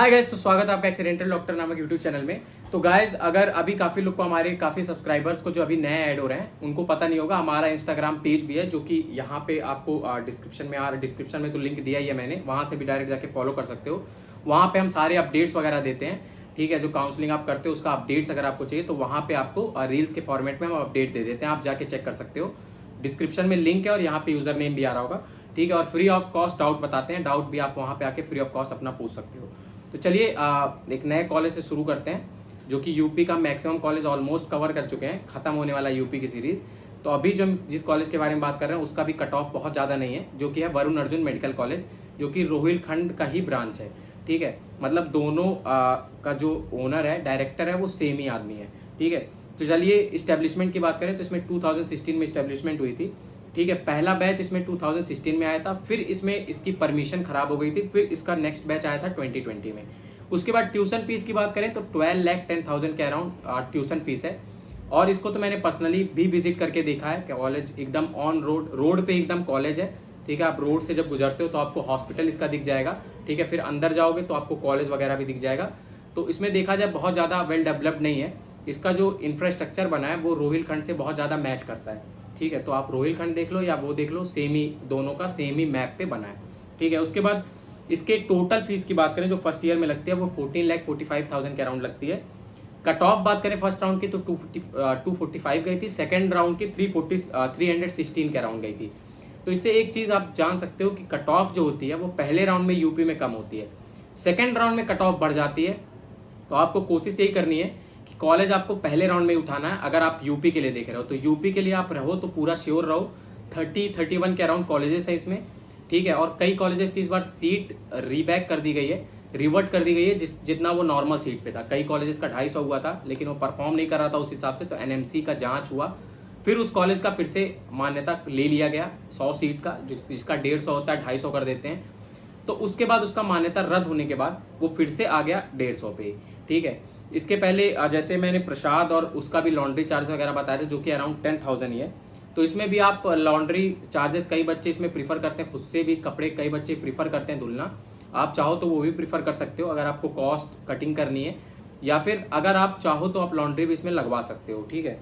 Hi guys, तो स्वागत है आपका एक्सीडेंटल डॉक्टर नामक यूट्यूब चैनल में। तो गाइस, अगर अभी काफ़ी लोग को, हमारे काफ़ी सब्सक्राइबर्स को जो अभी नए ऐड हो रहे हैं उनको पता नहीं होगा, हमारा इंस्टाग्राम पेज भी है जो कि यहाँ पे आपको डिस्क्रिप्शन में तो लिंक दिया ही है मैंने, वहाँ से भी डायरेक्ट जाके फॉलो कर सकते हो। वहाँ पे हम सारे अपडेट्स वगैरह देते हैं, ठीक है। जो काउंसलिंग आप करते हो उसका अपडेट्स अगर आपको चाहिए तो वहाँ पे आपको रील्स के फॉर्मेट में हम अपडेट दे देते हैं, आप जाके चेक कर सकते हो। डिस्क्रिप्शन में लिंक है और यहाँ पे यूजर नेम भी आ रहा होगा, ठीक है। और फ्री ऑफ कॉस्ट डाउट बताते हैं, डाउट भी आप वहाँ पे आके फ्री ऑफ कॉस्ट अपना पूछ सकते हो। तो चलिए एक नए कॉलेज से शुरू करते हैं, जो कि यूपी का मैक्सिमम कॉलेज ऑलमोस्ट कवर कर चुके हैं, खत्म होने वाला है यूपी की सीरीज। तो अभी जो हम जिस कॉलेज के बारे में बात कर रहे हैं उसका भी कट ऑफ बहुत ज़्यादा नहीं है, जो कि है वरुण अर्जुन मेडिकल कॉलेज, जो कि रोहिलखंड का ही ब्रांच है, ठीक है। मतलब दोनों का जो ओनर है, डायरेक्टर है, वो सेम ही आदमी है, ठीक है। तो चलिए इस्टेब्लिशमेंट की बात करें तो इसमें 2016 में इस्टेब्लिशमेंट हुई थी, ठीक है। पहला बैच इसमें 2016 में आया था, फिर इसमें इसकी परमिशन खराब हो गई थी, फिर इसका नेक्स्ट बैच आया था 2020 में। उसके बाद ट्यूशन फीस की बात करें तो 12,10,000 के अराउंड ट्यूशन फीस है। और इसको तो मैंने पर्सनली भी विजिट करके देखा है, कॉलेज एकदम ऑन रोड पे एकदम कॉलेज है, ठीक है। आप रोड से जब गुजरते हो तो आपको हॉस्पिटल इसका दिख जाएगा, ठीक है। फिर अंदर जाओगे तो आपको कॉलेज वगैरह भी दिख जाएगा। तो इसमें देखा जाए बहुत ज़्यादा वेल डेवलप्ड नहीं है, इसका जो इंफ्रास्ट्रक्चर बना है वो रोहिलखंड से बहुत ज़्यादा मैच करता है, ठीक है। तो आप रोहिलखंड देख लो या वो देख लो, सेम ही दोनों का सेम ही मैप पे बना है, ठीक है। उसके बाद इसके टोटल फीस की बात करें जो फर्स्ट ईयर में लगती है वो 14,45,000 के अराउंड लगती है। कट ऑफ बात करें फर्स्ट राउंड की तो 245 गई थी, सेकेंड राउंड की 316 के अराउंड गई थी। तो इससे एक चीज़ आप जान सकते हो कि कट ऑफ जो होती है वो पहले राउंड में यूपी में कम होती है, सेकेंड राउंड में कट ऑफ बढ़ जाती है। तो आपको कोशिश यही करनी है कि कॉलेज आपको पहले राउंड में उठाना है। अगर आप यूपी के लिए देख रहे हो तो यूपी के लिए आप रहो तो पूरा श्योर रहो, 31 के अराउंड कॉलेजेस है इसमें, ठीक है। और कई कॉलेजेस की इस बार सीट रीबैक कर दी गई है, रिवर्ट कर दी गई है, जितना वो नॉर्मल सीट पे था। कई कॉलेजेस का 250 हुआ था लेकिन वो परफॉर्म नहीं कर रहा था उस हिसाब से, तो एनएमसी का जांच हुआ, फिर उस कॉलेज का फिर से मान्यता ले लिया गया 100 सीट का, जिसका 150 होता है 250 कर देते हैं। तो उसके बाद उसका मान्यता रद्द होने के बाद वो फिर से आ गया 150 पे, ठीक है। इसके पहले जैसे मैंने प्रसाद और उसका भी लॉन्ड्री चार्ज वगैरह बताया था जो कि अराउंड 10,000 ही है। तो इसमें भी आप लॉन्ड्री चार्जेस, कई बच्चे इसमें प्रीफर करते हैं खुद से भी कपड़े, कई बच्चे प्रीफर करते हैं धुलना, आप चाहो तो वो भी प्रीफर कर सकते हो अगर आपको कॉस्ट कटिंग करनी है, या फिर अगर आप चाहो तो आप लॉन्ड्री भी इसमें लगवा सकते हो, ठीक है।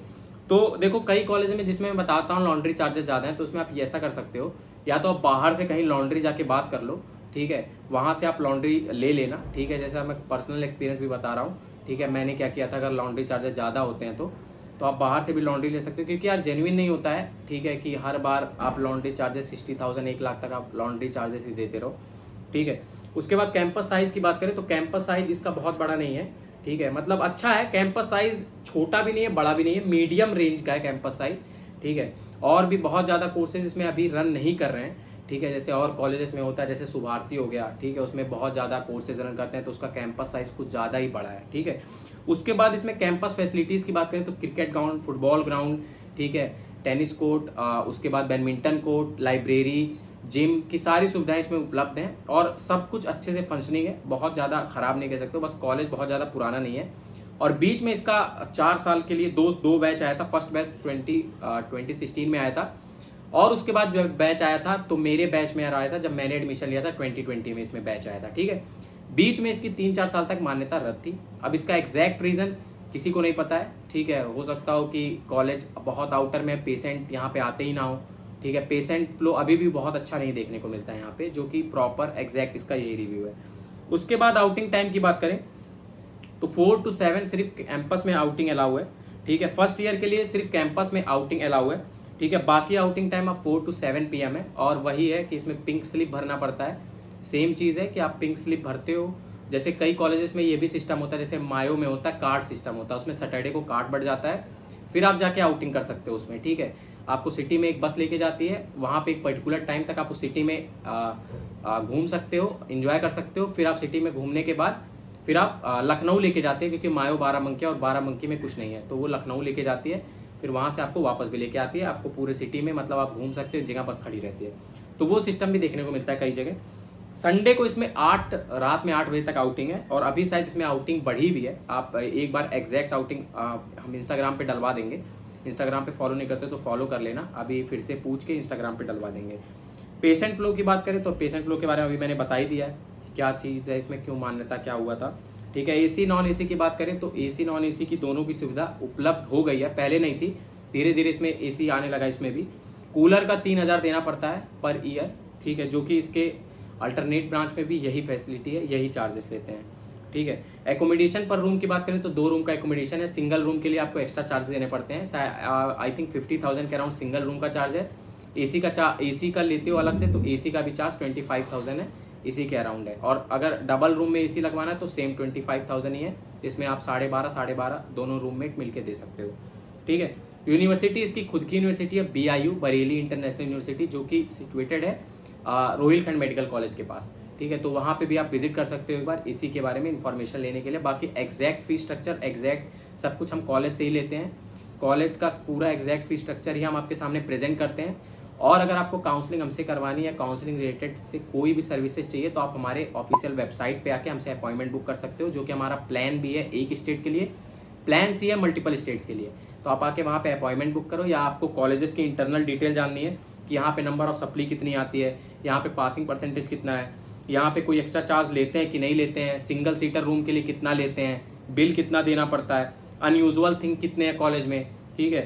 तो देखो कई कॉलेज में जिसमें मैं बताता हूँ लॉन्ड्री चार्जेस ज़्यादा हैं, तो उसमें आप ऐसा कर सकते हो, या तो आप बाहर से कहीं लॉन्ड्री जाके बात कर लो, ठीक है, वहाँ से आप लॉन्ड्री ले लेना, ठीक है। जैसा मैं पर्सनल एक्सपीरियंस भी बता रहा हूँ, ठीक है। मैंने क्या किया था, अगर लॉन्ड्री चार्जेस ज़्यादा होते हैं तो आप बाहर से भी लॉन्ड्री ले सकते हो, क्योंकि यार जेन्युइन नहीं होता है, ठीक है, कि हर बार आप लॉन्ड्री चार्जेस 60,000 1 लाख तक आप लॉन्ड्री चार्जेस ही देते रहो, ठीक है। उसके बाद कैंपस साइज़ की बात करें तो कैंपस साइज इसका बहुत बड़ा नहीं है, ठीक है। मतलब अच्छा है, कैंपस साइज़ छोटा भी नहीं है बड़ा भी नहीं है, मीडियम रेंज का है कैंपस साइज़, ठीक है। और भी बहुत ज़्यादा कोर्सेज इसमें अभी रन नहीं कर रहे हैं, ठीक है। जैसे और कॉलेजेस में होता है, जैसे सुभारती हो गया, ठीक है, उसमें बहुत ज़्यादा कोर्सेज रन करते हैं तो उसका कैंपस साइज़ कुछ ज़्यादा ही बड़ा है, ठीक है। उसके बाद इसमें कैंपस फैसिलिटीज़ की बात करें तो क्रिकेट ग्राउंड, फुटबॉल ग्राउंड, ठीक है, टेनिस कोर्ट, उसके बाद बैडमिंटन कोर्ट, लाइब्रेरी, जिम की सारी सुविधाएं इसमें उपलब्ध हैं और सब कुछ अच्छे से फंक्शनिंग है, बहुत ज़्यादा ख़राब नहीं कह सकते हो, बस कॉलेज बहुत ज़्यादा पुराना नहीं है। और बीच में इसका 4 साल के लिए दो बैच आया था। फर्स्ट बैच 2016 में आया था, और उसके बाद जब बैच आया था तो मेरे बैच में आया था जब मैंने एडमिशन लिया था 2020 में इसमें बैच आया था, ठीक है। बीच में इसकी 3-4 साल तक मान्यता रद्द थी। अब इसका एग्जैक्ट रीज़न किसी को नहीं पता है, ठीक है। हो सकता हो कि कॉलेज बहुत आउटर में, पेशेंट यहाँ पे आते ही ना हो, ठीक है। पेशेंट फ्लो अभी भी बहुत अच्छा नहीं देखने को मिलता है यहाँ पे, जो कि प्रॉपर एग्जैक्ट इसका यही रिव्यू है। उसके बाद आउटिंग टाइम की बात करें तो 4 to 7 सिर्फ कैंपस में आउटिंग अलाउ है, ठीक है। फर्स्ट ईयर के लिए सिर्फ कैंपस में आउटिंग अलाउ है, ठीक है। बाकी आउटिंग टाइम अब 4 to 7 PM है, और वही है कि इसमें पिंक स्लिप भरना पड़ता है। सेम चीज़ है कि आप पिंक स्लिप भरते हो, जैसे कई कॉलेजेस में ये भी सिस्टम होता है, जैसे मायो में होता है कार्ड सिस्टम होता है, उसमें सैटरडे को कार्ड बढ़ जाता है, फिर आप जाके आउटिंग कर सकते हो उसमें, ठीक है। आपको सिटी में एक बस लेके जाती है, वहाँ पे एक पर्टिकुलर टाइम तक आप उस सिटी में घूम सकते हो, इंजॉय कर सकते हो। फिर आप सिटी में घूमने के बाद फिर आप लखनऊ लेके जाते हैं, क्योंकि मायो 12 और 12 में कुछ नहीं है, तो वो लखनऊ लेके जाती है, फिर वहाँ से आपको वापस भी लेके आती है, आपको पूरे सिटी में मतलब आप घूम सकते हो, जगह बस खड़ी रहती है। तो वो सिस्टम भी देखने को मिलता है कई जगह। संडे को इसमें रात में 8 बजे तक आउटिंग है, और अभी शायद इसमें आउटिंग बढ़ी भी है। आप एक बार एग्जैक्ट आउटिंग हम इंस्टाग्राम पे डलवा देंगे, इंस्टाग्राम पे फॉलो नहीं करते तो फॉलो कर लेना, अभी फिर से पूछ के इंस्टाग्राम पे डलवा देंगे। पेशेंट फ्लो की बात करें तो पेशेंट फ्लो के बारे में अभी मैंने बता ही दिया है क्या चीज़ है इसमें, क्यों मान्यता क्या हुआ था। ठीक है, एसी नॉन एसी की बात करें तो एसी नॉन एसी की दोनों की सुविधा उपलब्ध हो गई है, पहले नहीं थी, धीरे धीरे इसमें एसी आने लगा। इसमें भी कूलर का 3,000 देना पड़ता है पर ईयर। ठीक है, जो कि इसके अल्टरनेट ब्रांच में भी यही फैसिलिटी है, यही चार्जेस लेते हैं। ठीक है, एकोमोडेशन पर रूम की बात करें तो 2 रूम का एकोमोडेशन है। सिंगल रूम के लिए आपको एक्स्ट्रा चार्ज देने पड़ते हैं, आई थिंक 50,000 के अराउंड सिंगल रूम का चार्ज है। एसी का लेते हो अलग से तो एसी का भी चार्ज 25,000 है, इसी के अराउंड है। और अगर डबल रूम में एसी लगवाना है तो सेम 25,000 ही है, इसमें आप 12.5 दोनों रूममेट मिलके दे सकते हो। ठीक है, यूनिवर्सिटी इसकी खुद की यूनिवर्सिटी है, BIU बरेली इंटरनेशनल यूनिवर्सिटी, जो कि सिचुएटेड है रोहिलखंड मेडिकल कॉलेज के पास। ठीक है, तो वहाँ पे भी आप विजिट कर सकते हो एक बार इसी के बारे में इन्फॉर्मेशन लेने के लिए। बाकी एग्जैक्ट फी स्ट्रक्चर, एग्जैक्ट सब कुछ हम कॉलेज से ही लेते हैं, कॉलेज का पूरा एग्जैक्ट फी स्ट्रक्चर ही हम आपके सामने प्रेजेंट करते हैं। और अगर आपको काउंसलिंग हमसे करवानी है, काउंसलिंग रिलेटेड से कोई भी सर्विसेज चाहिए तो आप हमारे ऑफिशियल वेबसाइट पे आके हमसे अपॉइंटमेंट बुक कर सकते हो, जो कि हमारा प्लान भी है एक स्टेट के लिए, प्लान सी है मल्टीपल स्टेट्स के लिए। तो आप आके वहाँ पे अपॉइंटमेंट बुक करो, या आपको कॉलेजेस की इंटरनल डिटेल जाननी है कि यहाँ पे नंबर ऑफ सप्ली कितनी आती है, यहाँ पे पासिंग परसेंटेज कितना है, यहाँ पे कोई एक्स्ट्रा चार्ज लेते हैं कि नहीं लेते हैं, सिंगल सीटर रूम के लिए कितना लेते हैं, बिल कितना देना पड़ता है, अनयूजुअल थिंग कितने हैं कॉलेज में। ठीक है,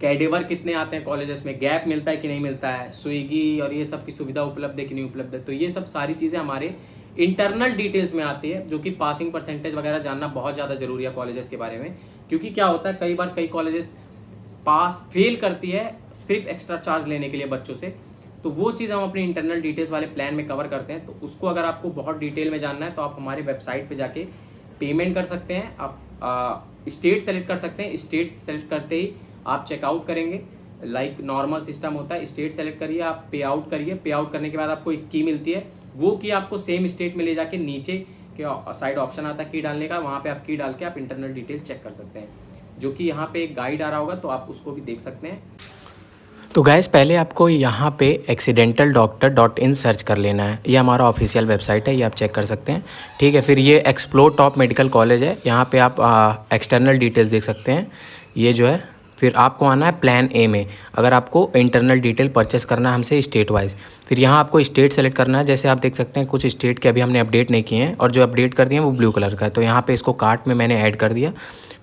कैडेवर कितने आते हैं कॉलेजेस में, गैप मिलता है कि नहीं मिलता है, स्विगी और ये सब की सुविधा उपलब्ध है कि नहीं उपलब्ध है। तो ये सब सारी चीज़ें हमारे इंटरनल डिटेल्स में आती है, जो कि पासिंग परसेंटेज वगैरह जानना बहुत ज़्यादा जरूरी है कॉलेजेस के बारे में। क्योंकि क्या होता है, कई बार कई कॉलेजेस पास फेल करती है सिर्फ एक्स्ट्रा चार्ज लेने के लिए बच्चों से, तो वो चीज़ हम अपनी इंटरनल डिटेल्स वाले प्लान में कवर करते हैं। तो उसको अगर आपको बहुत डिटेल में जानना है तो आप हमारी वेबसाइट पे जाके पेमेंट कर सकते हैं। आप स्टेट सेलेक्ट कर सकते हैं, स्टेट सेलेक्ट करते ही आप चेकआउट करेंगे, लाइक नॉर्मल सिस्टम होता है। स्टेट सेलेक्ट करिए, आप पे आउट करिए, पे आउट करने के बाद आपको एक की मिलती है, वो की आपको सेम स्टेट में ले जाके नीचे के साइड ऑप्शन आता है की डालने का, वहाँ पे आप की डाल के आप इंटरनल डिटेल चेक कर सकते हैं, जो कि यहाँ पे एक गाइड आ रहा होगा तो आप उसको भी देख सकते हैं। तो गाइस पहले आपको यहाँ पे accidentalDoctor.in सर्च कर लेना है, ये हमारा ऑफिशियल वेबसाइट है, ये आप चेक कर सकते हैं। ठीक है, फिर ये एक्सप्लोर टॉप मेडिकल कॉलेज है, यहाँ पे आप एक्सटर्नल डिटेल्स देख सकते हैं, ये जो है। फिर आपको आना है प्लान ए में, अगर आपको इंटरनल डिटेल परचेस करना है हमसे स्टेट वाइज। फिर यहाँ आपको स्टेट सेलेक्ट करना है, जैसे आप देख सकते हैं कुछ स्टेट के अभी हमने अपडेट नहीं किए हैं, और जो अपडेट कर दिए हैं वो ब्लू कलर का है, तो यहाँ पर इसको कार्ट में मैंने ऐड कर दिया।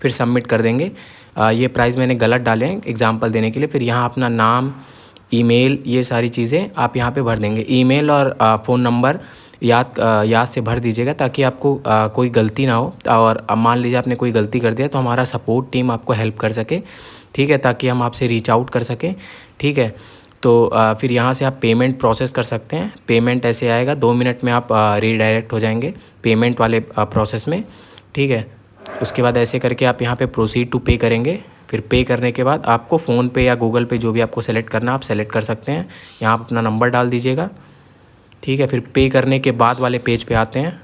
फिर सबमिट कर देंगे। ये प्राइस मैंने गलत डाले हैं एग्जांपल देने के लिए। फिर यहाँ अपना नाम, ईमेल, ये सारी चीज़ें आप यहाँ पे भर देंगे। ईमेल और फ़ोन नंबर याद से भर दीजिएगा, ताकि आपको कोई गलती ना हो। और अब मान लीजिए आपने कोई गलती कर दिया तो हमारा सपोर्ट टीम आपको हेल्प कर सके। ठीक है, ताकि हम आपसे रीच आउट कर सकें। ठीक है, तो फिर यहाँ से आप पेमेंट प्रोसेस कर सकते हैं। पेमेंट ऐसे आएगा, 2 मिनट में आप रीडायरेक्ट हो जाएंगे पेमेंट वाले प्रोसेस में। ठीक है, उसके बाद ऐसे करके आप यहाँ पे प्रोसीड टू पे करेंगे। फिर पे करने के बाद आपको फ़ोन पे या गूगल पे, जो भी आपको सेलेक्ट करना आप सेलेक्ट कर सकते हैं। यहाँ आप अपना नंबर डाल दीजिएगा। ठीक है, फिर पे करने के बाद वाले पेज पे आते हैं।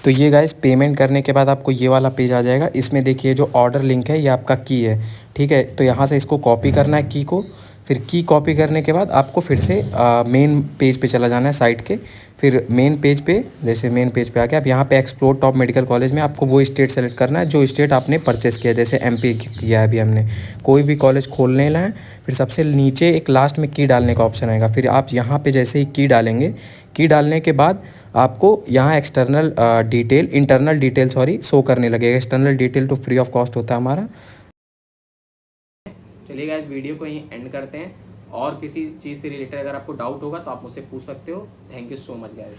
तो ये गाइस पेमेंट करने के बाद आपको ये वाला पेज आ जाएगा। इसमें देखिए जो ऑर्डर लिंक है ये आपका की है। ठीक है, तो यहाँ से इसको कॉपी करना है की को। फिर की कॉपी करने के बाद आपको फिर से मेन पेज पे चला जाना है साइट के। फिर मेन पेज पे, जैसे मेन पेज पे आके आप यहाँ पे एक्सप्लोर टॉप मेडिकल कॉलेज में आपको वो स्टेट सेलेक्ट करना है जो स्टेट आपने परचेस किया है। जैसे MP किया है अभी हमने, कोई भी कॉलेज खोलने ला है। फिर सबसे नीचे एक लास्ट में की डालने का ऑप्शन आएगा। फिर आप यहाँ पे जैसे ही की डालेंगे, की डालने के बाद आपको यहाँ इंटरनल डिटेल शो करने लगेगा। एक्सटर्नल डिटेल तो फ्री ऑफ कॉस्ट होता है हमारा। चलिए गाइस, वीडियो को यहीं एंड करते हैं। और किसी चीज़ से रिलेटेड अगर आपको डाउट होगा तो आप मुझसे पूछ सकते हो। Thank you so much guys.